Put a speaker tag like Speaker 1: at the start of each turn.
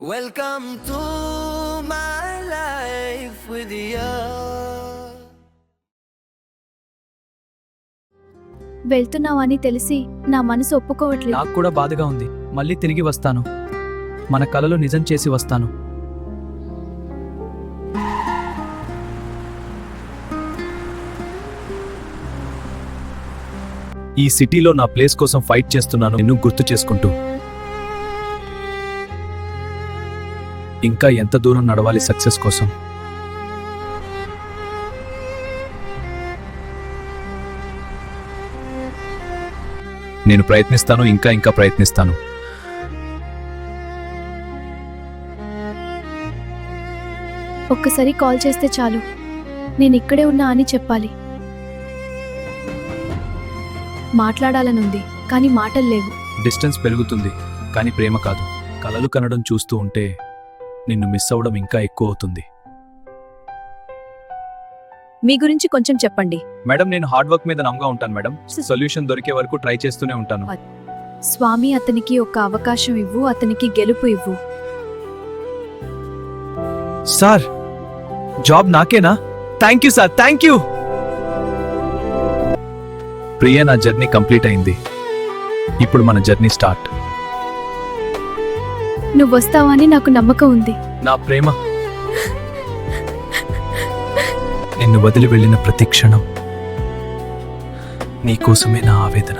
Speaker 1: Welcome to my life with you.
Speaker 2: వెళ్తున్నావని తెలిసి నా మనసు ఒప్పుకోవట్లేదు.
Speaker 3: నాకు కూడా బాధగా ఉంది. మళ్ళీ తిరిగి వస్తాను. మన కలలు నిజం చేసి వస్తాను. ఈ సిటీలో నా ప్లేస్ కోసం ఫైట్ చేస్తున్నాను, నిన్ను గుర్తు చేసుకుంటూ. ఇంకా ఎంత దూరం నడవాలి సక్సెస్ కోసం? నేను ప్రయత్నిస్తాను, ఇంకా ప్రయత్నిస్తాను.
Speaker 2: ఒక్కసారి కాల్ చేస్తే చాలు. నేను ఇక్కడే ఉన్నా అని చెప్పాలి. మాట్లాడాలనుంది కానీ మాటలు లేవు.
Speaker 3: డిస్టెన్స్ పెరుగుతుంది కానీ ప్రేమ కాదు. కలలు కనడం చూస్తూ ఉంటే నిన్ను మిస్ అవ్వడం ఇంకా ఎక్కువ అవుతుంది.
Speaker 4: మీ గురించి కొంచెం చెప్పండి.
Speaker 3: మేడం, నేను హార్డ్ వర్క్ మీద నమ్మగా ఉంటాను మేడం. సొల్యూషన్ దొరికే వరకు ట్రై చేస్తూనే ఉంటాను.
Speaker 2: స్వామి, అతనికి ఒక అవకాశం ఇవ్వు, అతనికి గెలుపు ఇవ్వు.
Speaker 3: సార్, జాబ్ నాకేనా? Thank you sir, thank you. Priya, నా జర్నీ కంప్లీట్ అయింది. ఇప్పుడు మన జర్నీ స్టార్ట్.
Speaker 2: నువ్వు వస్తావని నాకు నమ్మకం ఉంది.
Speaker 3: నా ప్రేమ, నిన్ను వదిలి వెళ్ళిన ప్రతి క్షణం నీకోసమే నా ఆవేదన.